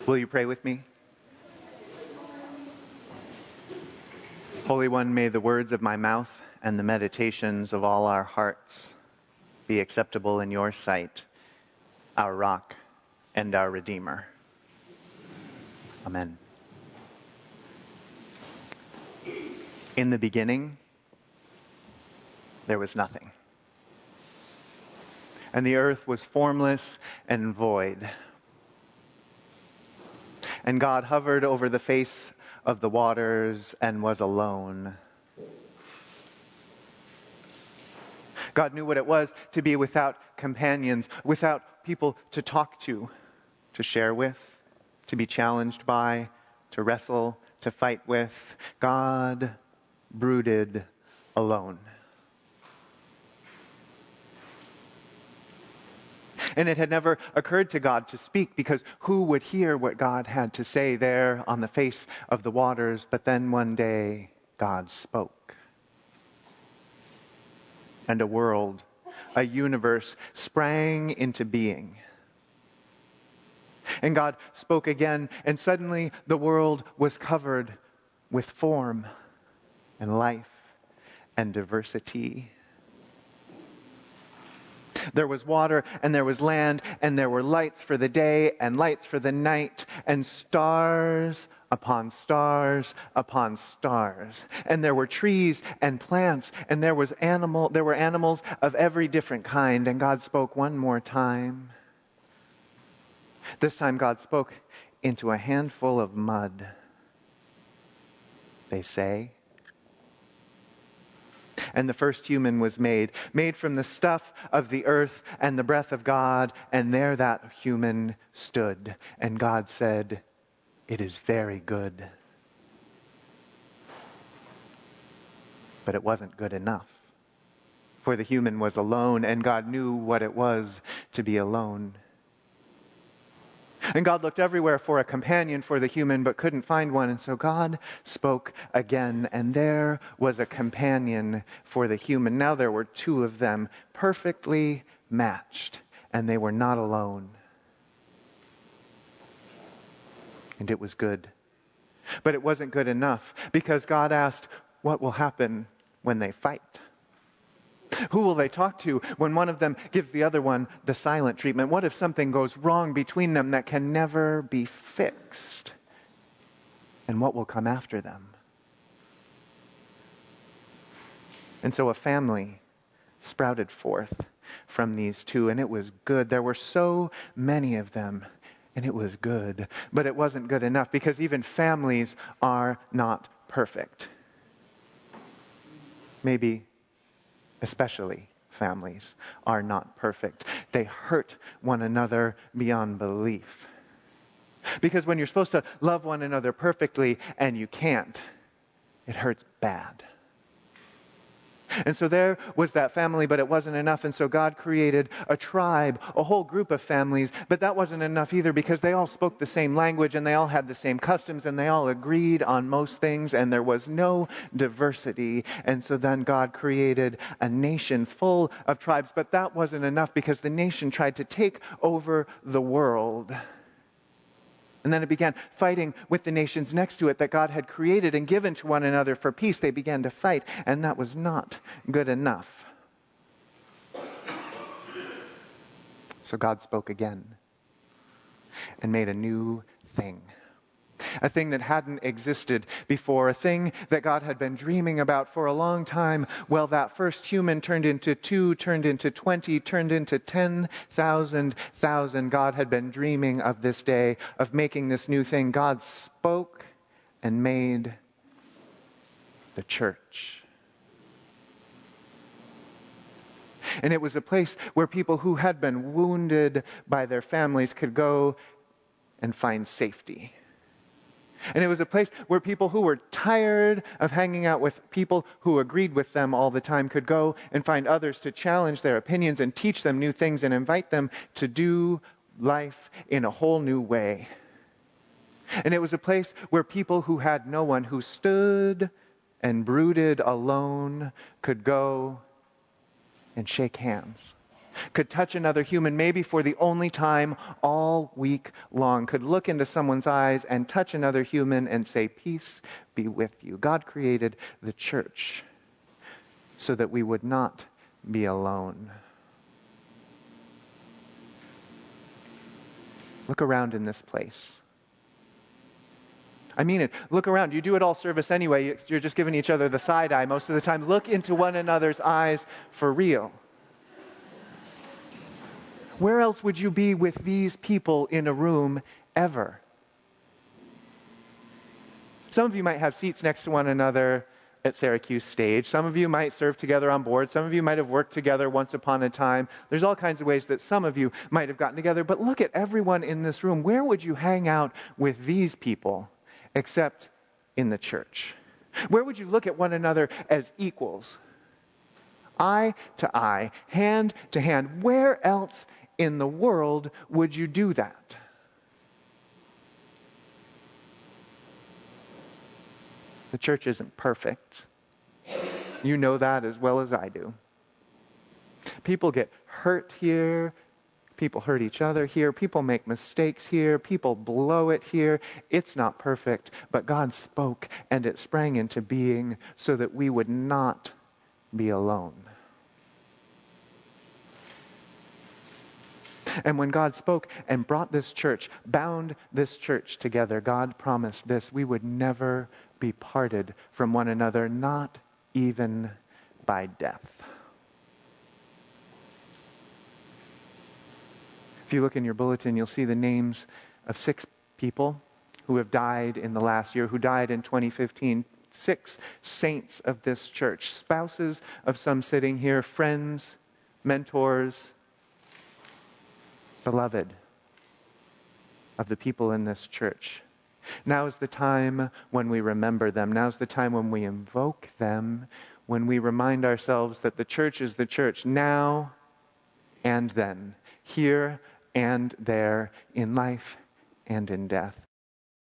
Will you pray with me? Holy One, may the words of my mouth and the meditations of all our hearts be acceptable in your sight, our rock and our Redeemer. Amen. In the beginning, there was nothing. And the earth was formless and void. And God hovered over the face of the waters and was alone. God knew what it was to be without companions, without people to talk to share with, to be challenged by, to wrestle, to fight with. God brooded alone. And it had never occurred to God to speak, because who would hear what God had to say there on the face of the waters? But then one day, God spoke. And a world, a universe, sprang into being. And God spoke again, and suddenly the world was covered with form and life and diversity. There was water, and there was land, and there were lights for the day and lights for the night, and stars upon stars upon stars. And there were trees and plants, and there were animals of every different kind. And God spoke one more time. This time God spoke into a handful of mud, they say. And the first human was made from the stuff of the earth and the breath of God, and there that human stood. And God said, "It is very good." But it wasn't good enough, for the human was alone, and God knew what it was to be alone. And God looked everywhere for a companion for the human, but couldn't find one. And so God spoke again, and there was a companion for the human. Now there were two of them, perfectly matched, and they were not alone. And it was good. But it wasn't good enough, because God asked, what will happen when they fight? Who will they talk to when one of them gives the other one the silent treatment? What if something goes wrong between them that can never be fixed? And what will come after them? And so a family sprouted forth from these two, and it was good. There were so many of them, and it was good. But it wasn't good enough, because even families are not perfect. Maybe especially families are not perfect. They hurt one another beyond belief. Because when you're supposed to love one another perfectly and you can't, it hurts bad. And so there was that family, but it wasn't enough. And so God created a tribe, a whole group of families, but that wasn't enough either, because they all spoke the same language, and they all had the same customs, and they all agreed on most things, and there was no diversity. And so then God created a nation full of tribes, but that wasn't enough, because the nation tried to take over the world. And then it began fighting with the nations next to it that God had created and given to one another for peace. They began to fight, and that was not good enough. So God spoke again and made a new thing. A thing that hadn't existed before, a thing that God had been dreaming about for a long time. Well, that first human turned into 2, turned into 20, turned into 10,000. God had been dreaming of this day, of making this new thing. God spoke and made the church. And it was a place where people who had been wounded by their families could go and find safety. And it was a place where people who were tired of hanging out with people who agreed with them all the time could go and find others to challenge their opinions and teach them new things and invite them to do life in a whole new way. And it was a place where people who had no one, who stood and brooded alone, could go and shake hands could touch another human maybe for the only time all week long, could look into someone's eyes and touch another human and say, "Peace be with you." God created the church so that we would not be alone. Look around in this place. I mean it. Look around. You do it all service anyway. You're just giving each other the side eye most of the time. Look into one another's eyes for real. Where else would you be with these people in a room ever? Some of you might have seats next to one another at Syracuse stage. Some of you might serve together on board. Some of you might have worked together once upon a time. There's all kinds of ways that some of you might have gotten together. But look at everyone in this room. Where would you hang out with these people except in the church? Where would you look at one another as equals? Eye to eye, hand to hand. Where else in the world would you do that? The church isn't perfect. You know that as well as I do. People get hurt here. People hurt each other here. People make mistakes here. People blow it here. It's not perfect, but God spoke and it sprang into being so that we would not be alone. And when God spoke and brought this church, bound this church together, God promised this: we would never be parted from one another, not even by death. If you look in your bulletin, you'll see the names of 6 people who have died in the last year, who died in 2015. 6 saints of this church, spouses of some sitting here, friends, mentors, beloved of the people in this church. Now is the time when we remember them. Now is the time when we invoke them, when we remind ourselves that the church is the church now and then, here and there, in life and in death.